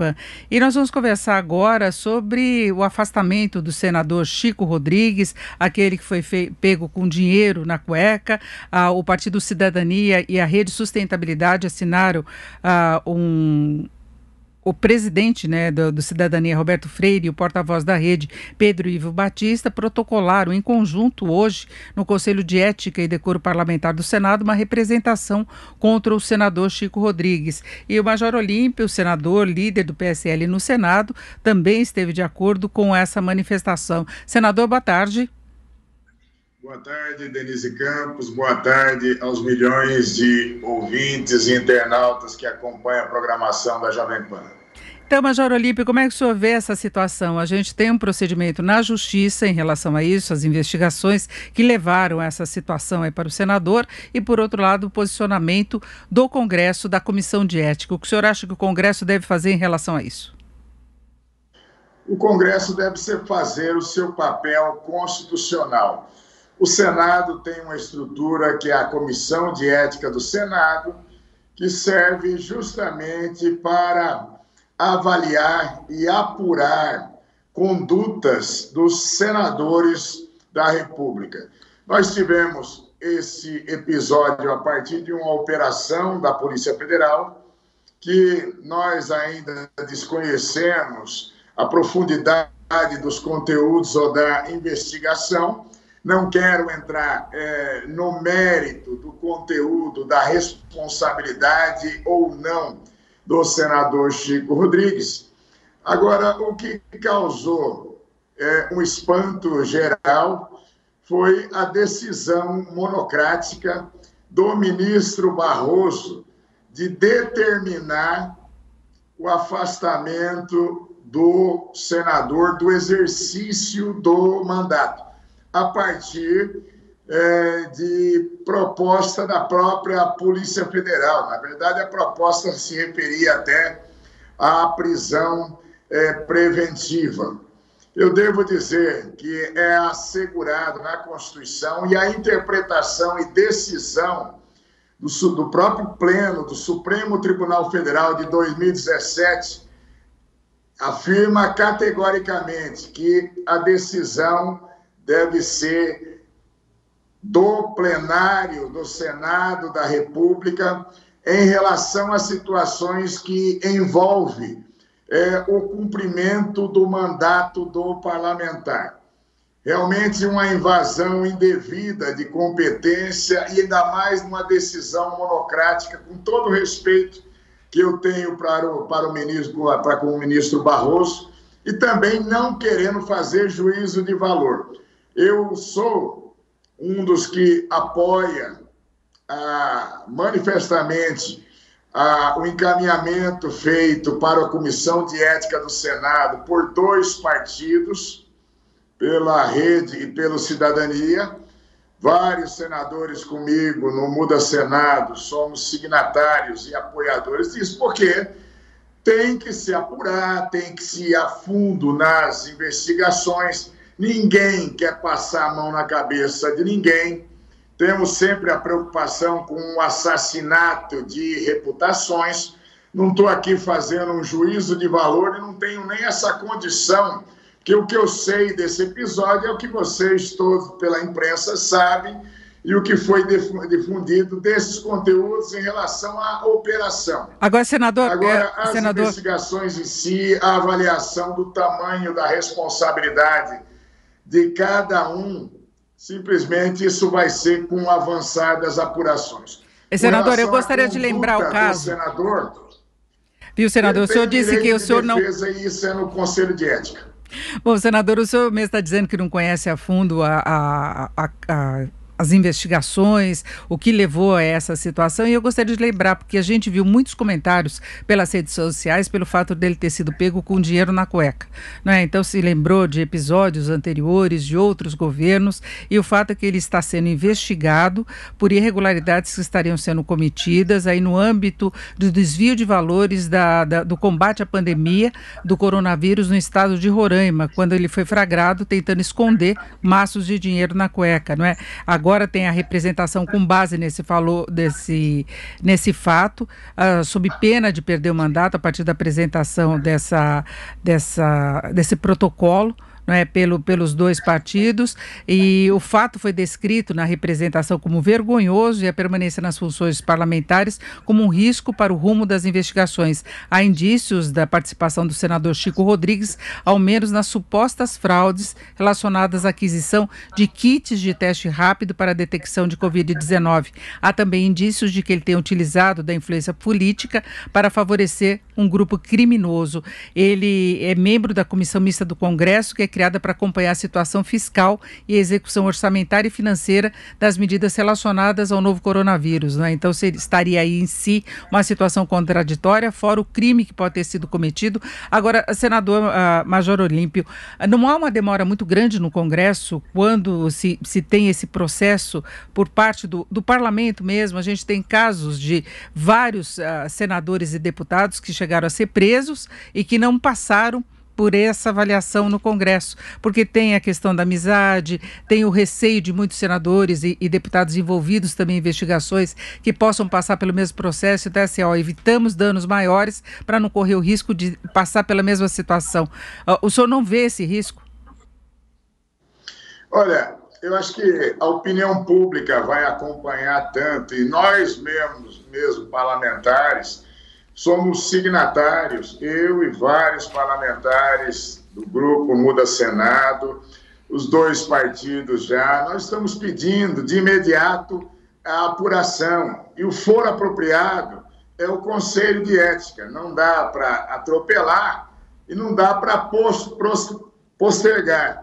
Pan. E nós vamos conversar agora sobre o afastamento do senador Chico Rodrigues, aquele que foi pego com dinheiro na cueca. O Partido Cidadania e a Rede Sustentabilidade assinaram o presidente, do Cidadania, Roberto Freire, e o porta-voz da rede, Pedro Ivo Batista, protocolaram em conjunto hoje, no Conselho de Ética e Decoro Parlamentar do Senado, uma representação contra o senador Chico Rodrigues. E o Major Olímpio, o senador, líder do PSL no Senado, também esteve de acordo com essa manifestação. Senador, boa tarde. Boa tarde, Denise Campos. Boa tarde aos milhões de ouvintes e internautas que acompanham a programação da Jovem Pan. Então, Major Olímpio, como é que o senhor vê essa situação? A gente tem um procedimento na Justiça em relação a isso, as investigações que levaram essa situação aí para o senador e, por outro lado, o posicionamento do Congresso, da Comissão de Ética. O que o senhor acha que o Congresso deve fazer em relação a isso? O Congresso deve fazer o seu papel constitucional. O Senado tem uma estrutura que é a Comissão de Ética do Senado, que serve justamente para avaliar e apurar condutas dos senadores da República. Nós tivemos esse episódio a partir de uma operação da Polícia Federal, que nós ainda desconhecemos a profundidade dos conteúdos ou da investigação. Não quero entrar no mérito do conteúdo, da responsabilidade ou não do senador Chico Rodrigues. Agora, o que causou um espanto geral foi a decisão monocrática do ministro Barroso de determinar o afastamento do senador do exercício do mandato, a partir de proposta da própria Polícia Federal. Na verdade, a proposta se referia até à prisão preventiva. Eu devo dizer que é assegurado na Constituição, e a interpretação e decisão do próprio Pleno do Supremo Tribunal Federal de 2017 afirma categoricamente que a decisão deve ser do plenário do Senado da República em relação a situações que envolvem o cumprimento do mandato do parlamentar. Realmente uma invasão indevida de competência e ainda mais numa decisão monocrática, com todo o respeito que eu tenho com o ministro Barroso, e também não querendo fazer juízo de valor. Eu sou um dos que apoia manifestamente o encaminhamento feito para a Comissão de Ética do Senado por dois partidos, pela Rede e pelo Cidadania. Vários senadores comigo no Muda Senado somos signatários e apoiadores disso, porque tem que se apurar, tem que se ir a fundo nas investigações. Ninguém quer passar a mão na cabeça de ninguém. Temos sempre a preocupação com o assassinato de reputações. Não estou aqui fazendo um juízo de valor e não tenho nem essa condição, porque o que eu sei desse episódio é o que vocês todos pela imprensa sabem e o que foi difundido desses conteúdos em relação à operação. Agora, senador... as investigações em si, a avaliação do tamanho da responsabilidade de cada um, simplesmente isso vai ser com o avançar das apurações. Senador, eu gostaria de lembrar o caso... Viu, senador, o senhor disse que o senhor não... E isso é no Conselho de Ética. Bom, senador, o senhor mesmo está dizendo que não conhece a fundo as investigações, o que levou a essa situação, e eu gostaria de lembrar, porque a gente viu muitos comentários pelas redes sociais pelo fato dele ter sido pego com dinheiro na cueca, não é? Então se lembrou de episódios anteriores de outros governos, e o fato é que ele está sendo investigado por irregularidades que estariam sendo cometidas aí no âmbito do desvio de valores do combate à pandemia do coronavírus no estado de Roraima, quando ele foi flagrado tentando esconder maços de dinheiro na cueca, não é? Agora agora tem a representação com base nesse fato, sob pena de perder o mandato a partir da apresentação desse protocolo, não é, pelos dois partidos, e o fato foi descrito na representação como vergonhoso e a permanência nas funções parlamentares como um risco para o rumo das investigações. Há indícios da participação do senador Chico Rodrigues, ao menos nas supostas fraudes relacionadas à aquisição de kits de teste rápido para a detecção de Covid-19. Há também indícios de que ele tem utilizado da influência política para favorecer um grupo criminoso. Ele é membro da Comissão Mista do Congresso, que é criada para acompanhar a situação fiscal e a execução orçamentária e financeira das medidas relacionadas ao novo coronavírus, né? Então, estaria aí em si uma situação contraditória, fora o crime que pode ter sido cometido. Agora, senador Major Olímpio, não há uma demora muito grande no Congresso quando se tem esse processo por parte do parlamento mesmo? A gente tem casos de vários senadores e deputados que chegaram a ser presos e que não passaram por essa avaliação no Congresso, porque tem a questão da amizade, tem o receio de muitos senadores e deputados envolvidos também em investigações que possam passar pelo mesmo processo. Então, assim, evitamos danos maiores para não correr o risco de passar pela mesma situação. O senhor não vê esse risco? Olha, eu acho que a opinião pública vai acompanhar tanto, e nós mesmo parlamentares, somos signatários, eu e vários parlamentares do grupo Muda Senado, os dois partidos já, nós estamos pedindo de imediato a apuração. E o foro apropriado é o Conselho de Ética. Não dá para atropelar e não dá para postergar.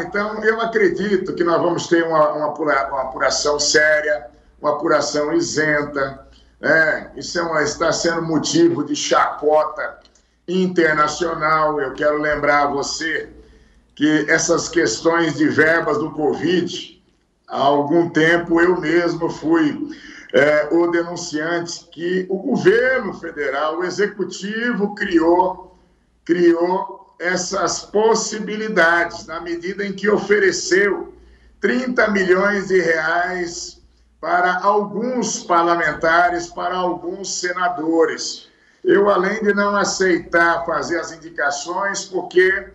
Então, eu acredito que nós vamos ter uma apuração séria, uma apuração isenta. Isso está sendo motivo de chacota internacional. Eu quero lembrar a você que essas questões de verbas do Covid, há algum tempo eu mesmo fui o denunciante que o governo federal, o executivo, criou essas possibilidades na medida em que ofereceu 30 milhões de reais para alguns parlamentares, para alguns senadores. Eu, além de não aceitar fazer as indicações, porque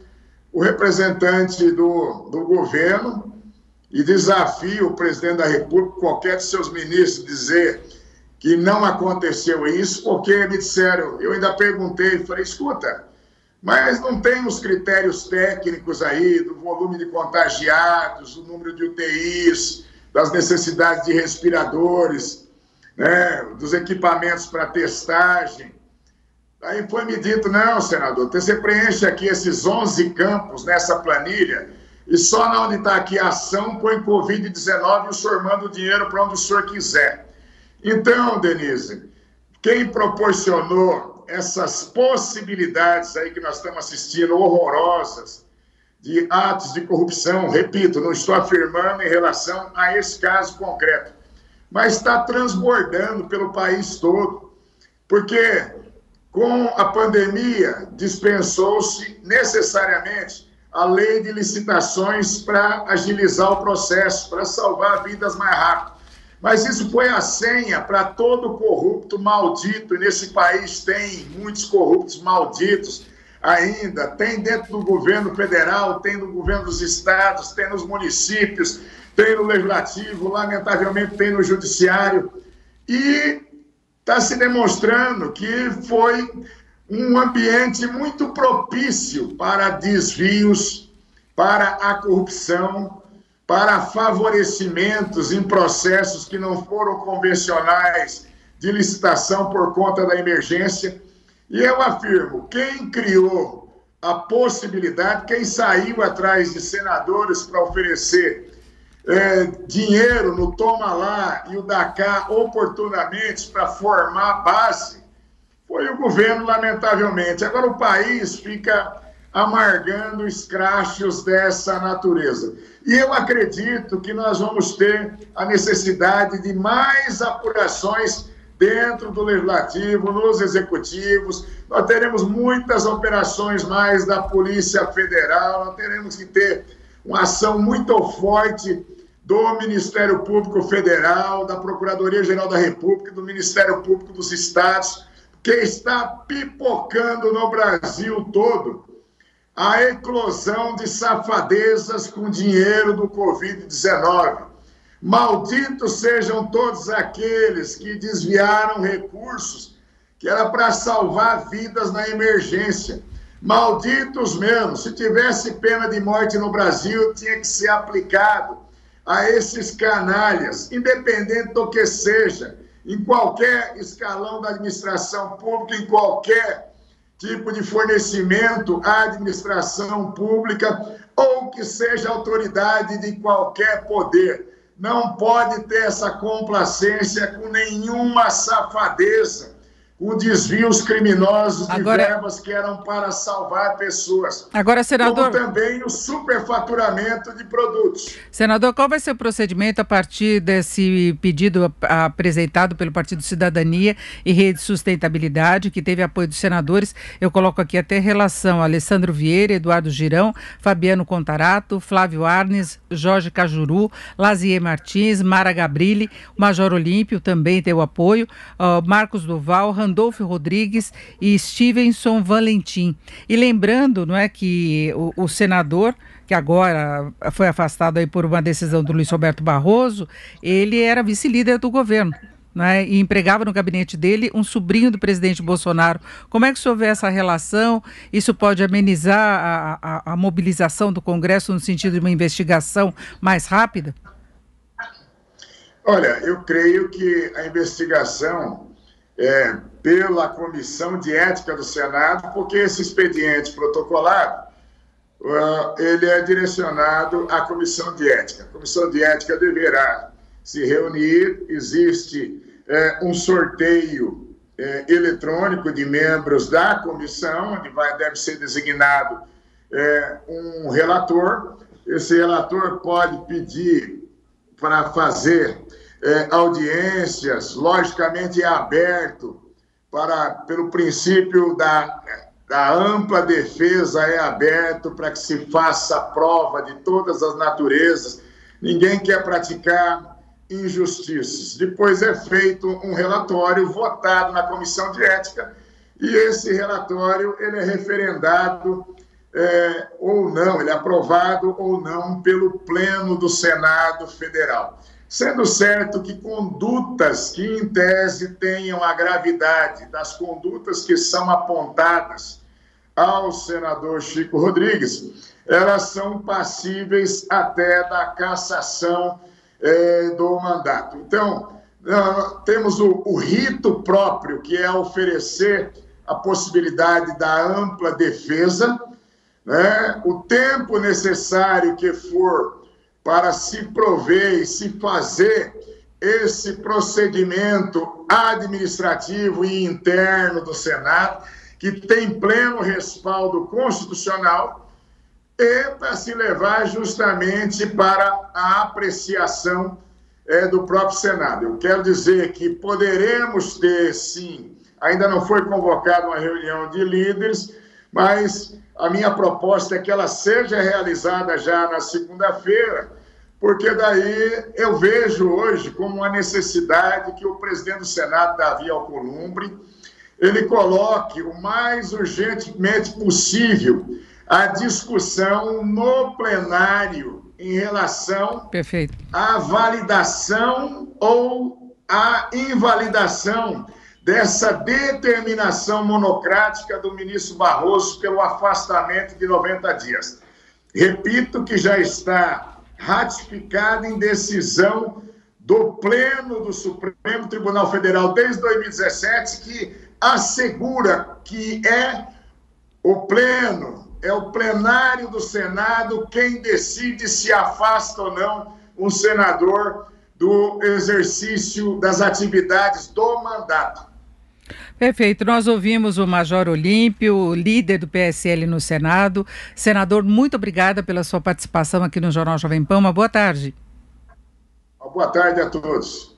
o representante do governo, e desafio o presidente da República, qualquer de seus ministros, dizer que não aconteceu isso, porque me disseram, eu ainda perguntei, falei, escuta, mas não tem os critérios técnicos aí do volume de contagiados, o número de UTIs, das necessidades de respiradores, né, dos equipamentos para testagem. Aí foi me dito, não, senador, você preenche aqui esses 11 campos nessa planilha e só na onde está aqui a ação põe Covid-19 e o senhor manda o dinheiro para onde o senhor quiser. Então, Denise, quem proporcionou essas possibilidades aí que nós estamos assistindo, horrorosas, de atos de corrupção, repito, não estou afirmando em relação a esse caso concreto, mas está transbordando pelo país todo, porque com a pandemia dispensou-se necessariamente a lei de licitações para agilizar o processo, para salvar vidas mais rápido. Mas isso foi a senha para todo corrupto maldito, e nesse país tem muitos corruptos malditos ainda, tem dentro do governo federal, tem no governo dos estados, tem nos municípios, tem no legislativo, lamentavelmente tem no judiciário, e está se demonstrando que foi um ambiente muito propício para desvios, para a corrupção, para favorecimentos em processos que não foram convencionais de licitação por conta da emergência. E eu afirmo, quem criou a possibilidade, quem saiu atrás de senadores para oferecer dinheiro no toma lá e o dá cá oportunamente para formar a base, foi o governo, lamentavelmente. Agora o país fica amargando escrachos dessa natureza. E eu acredito que nós vamos ter a necessidade de mais apurações dentro do legislativo, nos executivos. Nós teremos muitas operações mais da Polícia Federal, nós teremos que ter uma ação muito forte do Ministério Público Federal, da Procuradoria-Geral da República, do Ministério Público dos Estados, que está pipocando no Brasil todo a eclosão de safadezas com dinheiro do Covid-19. Malditos sejam todos aqueles que desviaram recursos que era para salvar vidas na emergência. Malditos mesmo. Se tivesse pena de morte no Brasil, tinha que ser aplicado a esses canalhas, independente do que seja, em qualquer escalão da administração pública, em qualquer tipo de fornecimento à administração pública, ou que seja autoridade de qualquer poder. Não pode ter essa complacência com nenhuma safadeza, com desvios criminosos de verbas que eram para salvar pessoas. Agora, senador... Como também o superfaturamento de produtos. Senador, qual vai ser o procedimento a partir desse pedido apresentado pelo Partido Cidadania e Rede Sustentabilidade, que teve apoio dos senadores? Eu coloco aqui até relação a Alessandro Vieira, Eduardo Girão, Fabiano Contarato, Flávio Arnes, Jorge Cajuru, Lazier Martins, Mara Gabrilli, o Major Olímpio também tem o apoio, Marcos Duval, Randolfo Rodrigues e Stevenson Valentim. E lembrando, não é, que o senador, que agora foi afastado aí por uma decisão do Luiz Roberto Barroso, ele era vice-líder do governo, né, e empregava no gabinete dele um sobrinho do presidente Bolsonaro. Como é que o senhor vê essa relação? Isso pode amenizar a mobilização do Congresso no sentido de uma investigação mais rápida? Olha, eu creio que a investigação pela Comissão de Ética do Senado, porque esse expediente protocolado, ele é direcionado à Comissão de Ética. A Comissão de Ética deverá se reunir, existe um sorteio eletrônico de membros da comissão, onde deve ser designado um relator. Esse relator pode pedir para fazer audiências, logicamente é aberto pelo princípio da ampla defesa, é aberto para que se faça prova de todas as naturezas. Ninguém quer praticar injustiças. Depois é feito um relatório votado na Comissão de Ética e esse relatório ele é referendado ou não, ele é aprovado ou não pelo Pleno do Senado Federal. Sendo certo que condutas que, em tese, tenham a gravidade das condutas que são apontadas ao senador Chico Rodrigues, elas são passíveis até da cassação do mandato. Então, temos o rito próprio, que é oferecer a possibilidade da ampla defesa, né? O tempo necessário que for para se prover e se fazer esse procedimento administrativo e interno do Senado, que tem pleno respaldo constitucional, e para se levar justamente para a apreciação do próprio Senado. Eu quero dizer que poderemos ter, sim, ainda não foi convocada uma reunião de líderes, mas a minha proposta é que ela seja realizada já na segunda-feira, porque daí eu vejo hoje como uma necessidade que o presidente do Senado, Davi Alcolumbre, ele coloque o mais urgentemente possível a discussão no plenário em relação à validação ou à invalidação dessa determinação monocrática do ministro Barroso pelo afastamento de 90 dias. Repito que já está ratificado em decisão do Pleno do Supremo Tribunal Federal desde 2017, que assegura que é o Pleno, é o plenário do Senado quem decide se afasta ou não um senador do exercício das atividades do mandato. Perfeito. Nós ouvimos o Major Olímpio, líder do PSL no Senado. Senador, muito obrigada pela sua participação aqui no Jornal Jovem Pan. Uma boa tarde. Uma boa tarde a todos.